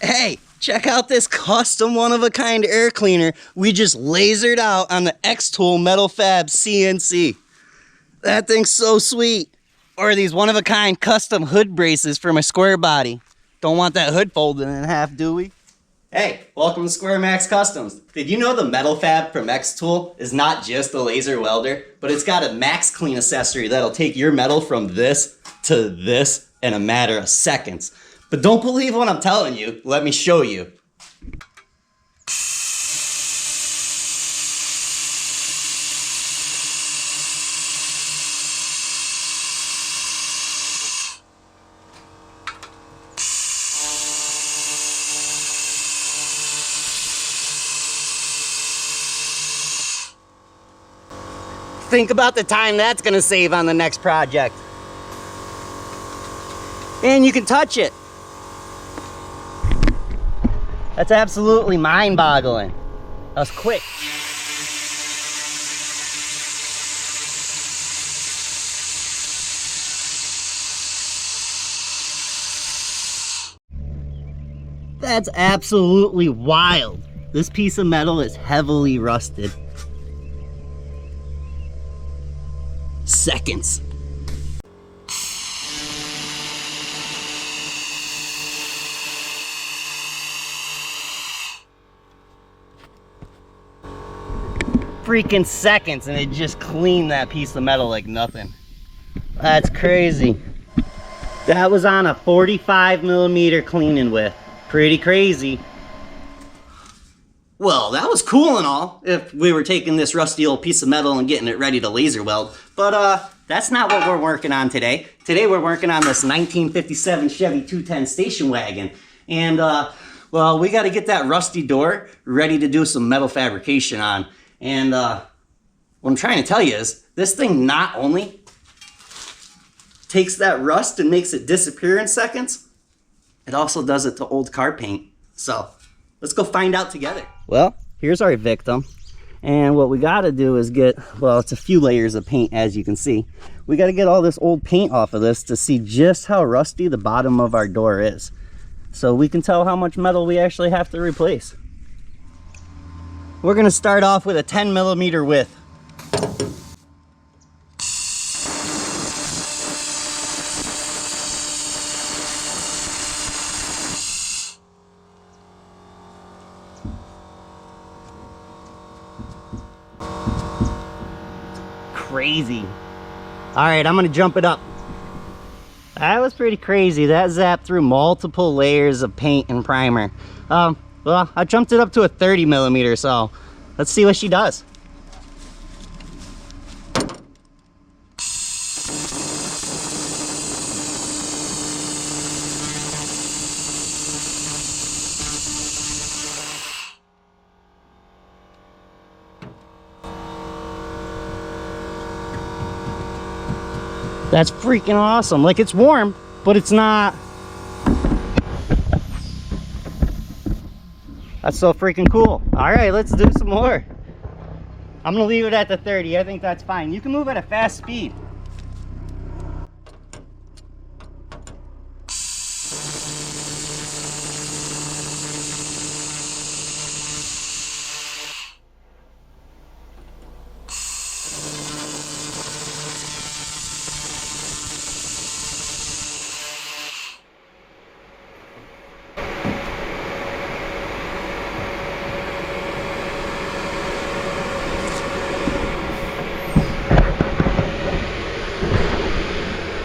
Hey, check out this custom one-of-a-kind air cleaner we just lasered out on the xTool MetalFab CNC. That thing's so sweet. Or these one-of-a-kind custom hood braces for my SquareBody. Don't want that hood folded in half, do we? Hey, welcome to SquareMax Customs. Did you know the MetalFab from xTool is not just a laser welder, but it's got a max clean accessory that'll take your metal from this to this in a matter of seconds. But don't believe what I'm telling you, let me show you. Think about the time that's gonna save on the next project. And you can touch it. That's absolutely mind-boggling. That was quick. That's absolutely wild. This piece of metal is heavily rusted. Seconds. Freaking seconds, and it just cleaned that piece of metal like nothing. That's crazy. That was on a 45mm cleaning width. Pretty crazy. Well, that was cool and all, if we were taking this rusty old piece of metal and getting it ready to laser weld. But that's not what we're working on today. Today we're working on this 1957 Chevy 210 station wagon. And well, we got to get that rusty door ready to do some metal fabrication on. And what I'm trying to tell you is, this thing not only takes that rust and makes it disappear in seconds, it also does it to old car paint. So let's go find out together. Well, here's our victim. And what we got to do is get, well, it's a few layers of paint, as you can see. We got to get all this old paint off of this to see just how rusty the bottom of our door is, so we can tell how much metal we actually have to replace. We're going to start off with a 10mm width. Crazy. All right, I'm going to jump it up. That was pretty crazy. That zapped through multiple layers of paint and primer. Well, I jumped it up to a 30mm, so let's see what she does. That's freaking awesome. Like, it's warm, but it's not. That's so freaking cool. All right, let's do some more. I'm gonna leave it at the 30. I think that's fine. You can move at a fast speed.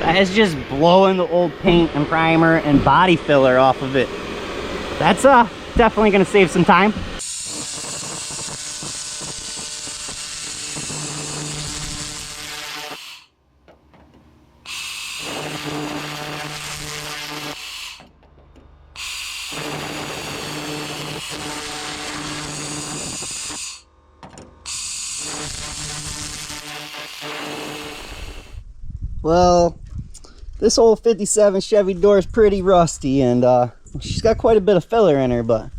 That is just blowing the old paint and primer and body filler off of it. That's definitely gonna save some time. Well, this old 57 Chevy door is pretty rusty, and she's got quite a bit of filler in her, but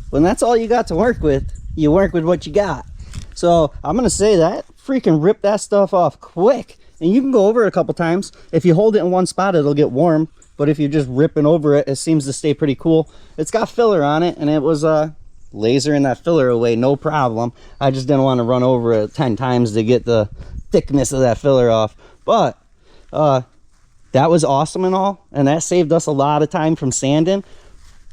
when that's all you got to work with, you work with what you got. So I'm gonna say that freaking rip that stuff off quick, and you can go over it a couple times. If you hold it in one spot, it'll get warm, but if you're just ripping over it, it seems to stay pretty cool. It's got filler on it, and it was lasering that filler away, no problem. I just didn't want to run over it 10 times to get the thickness of that filler off. But that was awesome and all, and that saved us a lot of time from sanding.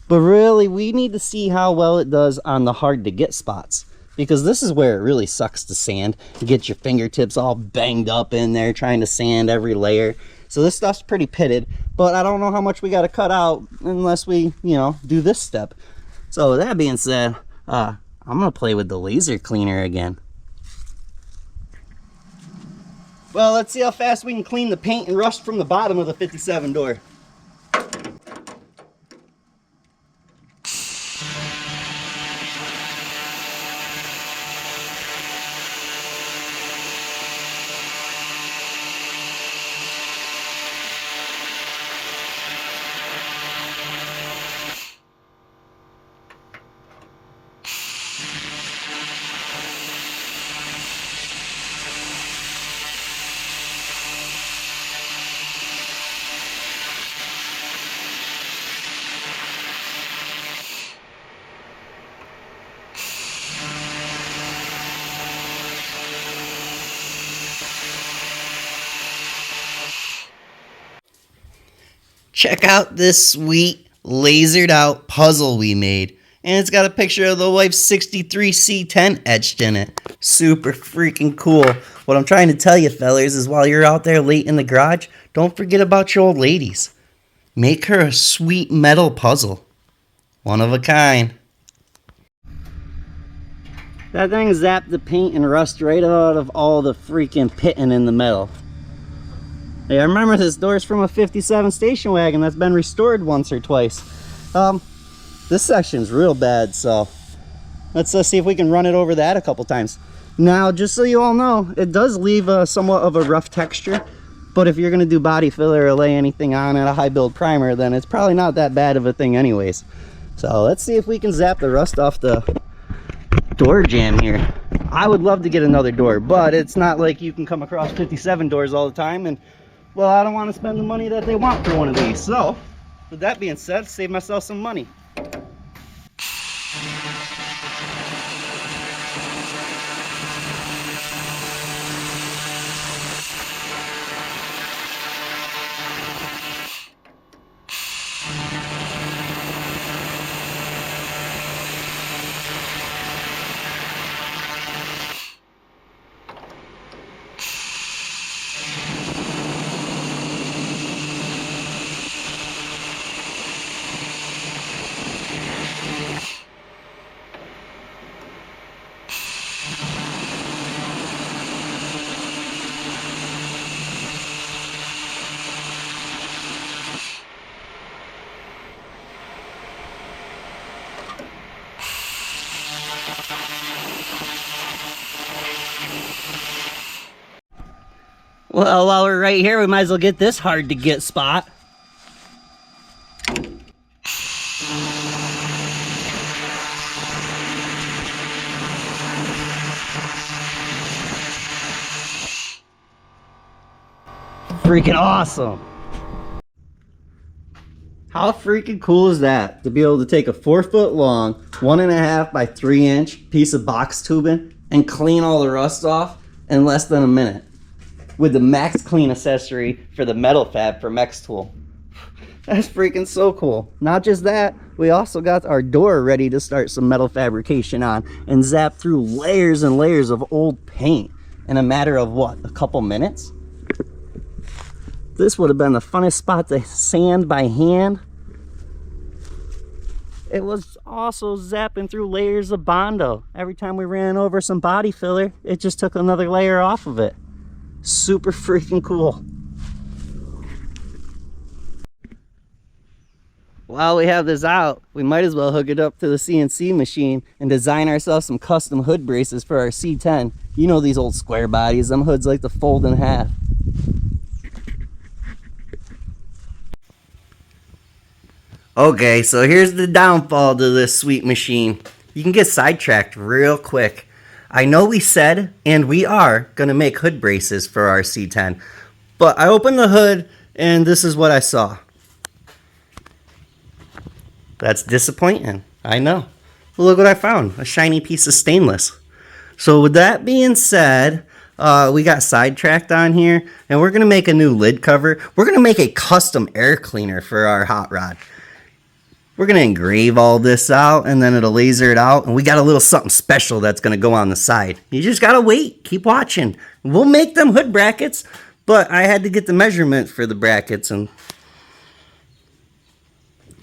But really, we need to see how well it does on the hard to get spots, because this is where it really sucks to sand. You get your fingertips all banged up in there trying to sand every layer. So this stuff's pretty pitted, but I don't know how much we got to cut out unless we, you know, do this step. So with that being said, I'm gonna play with the laser cleaner again. Well, let's see how fast we can clean the paint and rust from the bottom of the 57 door. Check out this sweet lasered out puzzle we made. And it's got a picture of the wife's 63 C10 etched in it. Super freaking cool. What I'm trying to tell you, fellas, is while you're out there late in the garage, don't forget about your old ladies. Make her a sweet metal puzzle. One of a kind. That thing zapped the paint and rust right out of all the freaking pitting in the metal. Hey, I remember this door's from a 57 station wagon that's been restored once or twice. This section's real bad, so let's see if we can run it over that a couple times. Now, just so you all know, it does leave somewhat of a rough texture, but if you're going to do body filler or lay anything on it, a high build primer, then it's probably not that bad of a thing anyways. So let's see if we can zap the rust off the door jamb here. I would love to get another door, but it's not like you can come across 57 doors all the time, and well, I don't want to spend the money that they want for one of these. So with that being said, save myself some money. Well, while we're right here, we might as well get this hard to get spot. Freaking awesome. How freaking cool is that? To be able to take a 4-foot long, 1.5 by 3 inch piece of box tubing and clean all the rust off in less than a minute. With the Max Clean accessory for the MetalFab from xTool. That's freaking so cool. Not just that, we also got our door ready to start some metal fabrication on and zap through layers and layers of old paint in a matter of what, a couple minutes? This would have been the funnest spot to sand by hand. It was also zapping through layers of Bondo. Every time we ran over some body filler, it just took another layer off of it. Super freaking cool. While we have this out, we might as well hook it up to the CNC machine and design ourselves some custom hood braces for our C10. You know these old square bodies, them hoods like to fold in half. Okay, so here's the downfall to this sweet machine. You can get sidetracked real quick. I know we said, and we are, going to make hood braces for our C10. But I opened the hood, and this is what I saw. That's disappointing. I know. Well, look what I found. A shiny piece of stainless. So with that being said, we got sidetracked on here, and we're going to make a new lid cover. We're going to make a custom air cleaner for our hot rod. We're going to engrave all this out, and then it'll laser it out, and we got a little something special that's going to go on the side. You just got to wait. Keep watching. We'll make them hood brackets, but I had to get the measurement for the brackets, and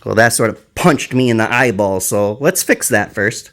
well, that sort of punched me in the eyeball, so let's fix that first.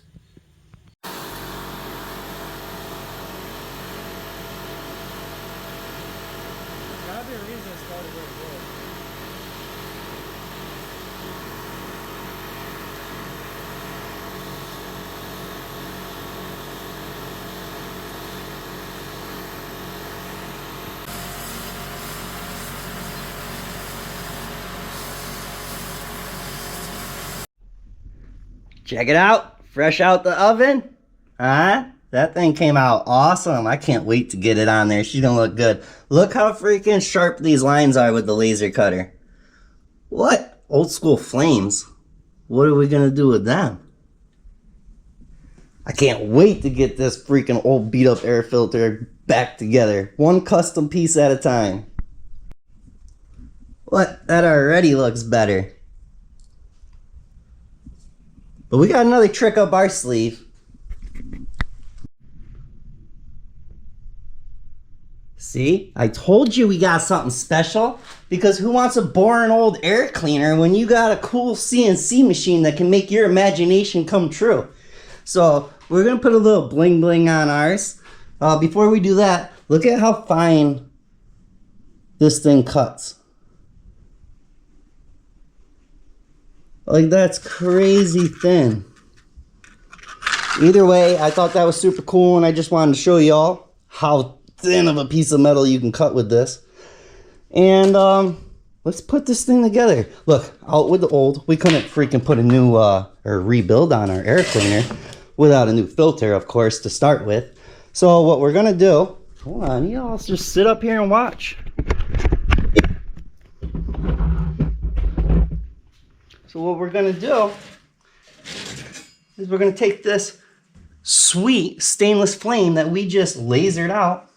Check it out, fresh out the oven. That thing came out awesome. I can't wait to get it on there. She's gonna look good. Look how freaking sharp these lines are with the laser cutter. What? Old school flames. What are we gonna do with them? I can't wait to get this freaking old beat up air filter back together. One custom piece at a time. What? That already looks better. But we got another trick up our sleeve. See? I told you we got something special. Because who wants a boring old air cleaner when you got a cool CNC machine that can make your imagination come true? So we're going to put a little bling bling on ours. Before we do that, look at how fine this thing cuts. Like, that's crazy thin. Either way, I thought that was super cool, and I just wanted to show y'all how thin of a piece of metal you can cut with this. And let's put this thing together. Look, out with the old. We couldn't freaking put a new or rebuild on our air cleaner without a new filter, of course, to start with. So what we're gonna do, hold on, y'all just sit up here and watch. So what we're gonna do is we're gonna take this sweet stainless flame that we just lasered out,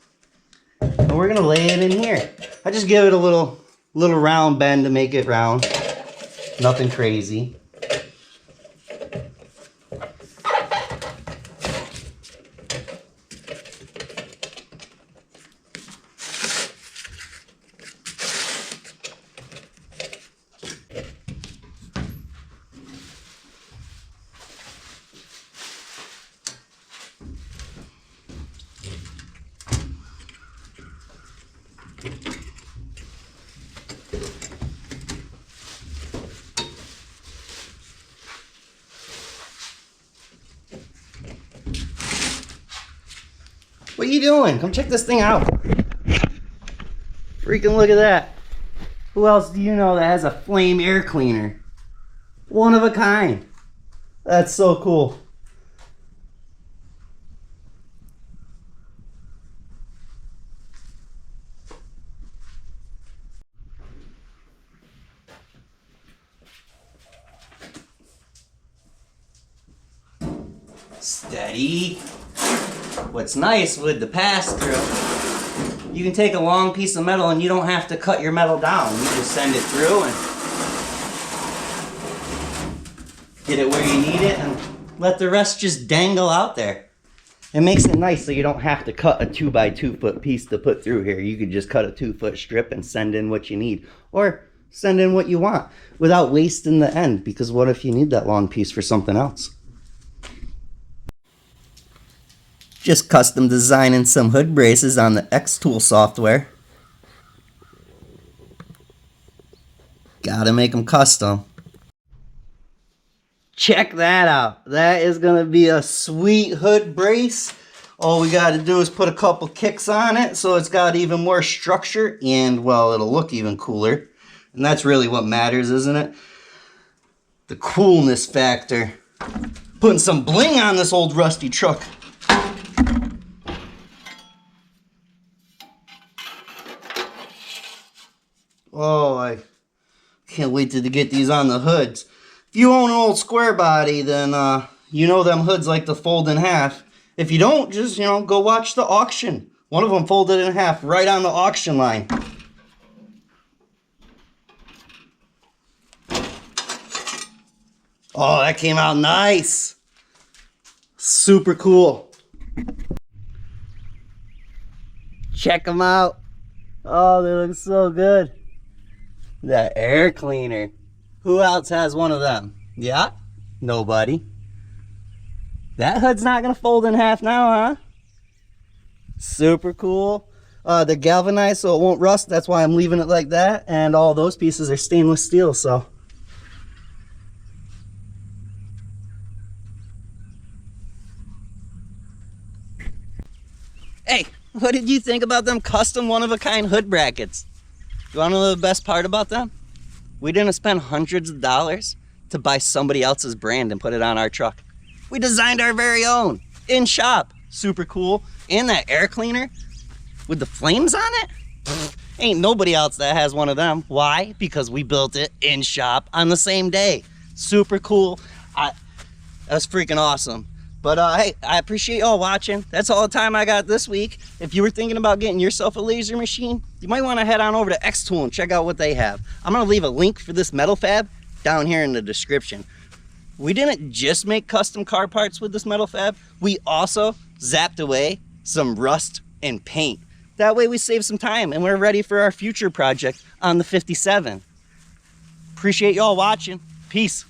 and we're gonna lay it in here. I just give it a little round bend to make it round. Nothing crazy. What are you doing? Come check this thing out. Freaking look at that. Who else do you know that has a flame air cleaner? One of a kind. That's so cool. Steady. What's nice with the pass-through, you can take a long piece of metal and you don't have to cut your metal down. You just send it through and get it where you need it and let the rest just dangle out there. It makes it nice so you don't have to cut a 2x2 foot piece to put through here. You could just cut a 2-foot strip and send in what you need. Or send in what you want without wasting the end, because what if you need that long piece for something else? Just custom designing some hood braces on the xTool software. Gotta make them custom. Check that out. That is gonna be a sweet hood brace. All we gotta do is put a couple kicks on it so it's got even more structure and, well, it'll look even cooler. And that's really what matters, isn't it? The coolness factor. Putting some bling on this old rusty truck. Oh, I can't wait to get these on the hoods. If you own an old square body, then you know them hoods like to fold in half. If you don't, just, go watch the auction. One of them folded in half right on the auction line. Oh, that came out nice. Super cool. Check them out. Oh, they look so good. That air cleaner. Who else has one of them? Yeah? Nobody. That hood's not gonna fold in half now, huh? Super cool. They're galvanized so it won't rust. That's why I'm leaving it like that. And all those pieces are stainless steel, so. Hey, what did you think about them custom one-of-a-kind hood brackets? You wanna know the best part about them? We didn't spend hundreds of dollars to buy somebody else's brand and put it on our truck. We designed our very own, in shop. Super cool. And that air cleaner with the flames on it? Ain't nobody else that has one of them. Why? Because we built it in shop on the same day. Super cool. That's freaking awesome. But hey, I appreciate y'all watching. That's all the time I got this week. If you were thinking about getting yourself a laser machine, you might want to head on over to xTool and check out what they have. I'm going to leave a link for this MetalFab down here in the description. We didn't just make custom car parts with this MetalFab. We also zapped away some rust and paint. That way we save some time and we're ready for our future project on the 57. Appreciate y'all watching. Peace.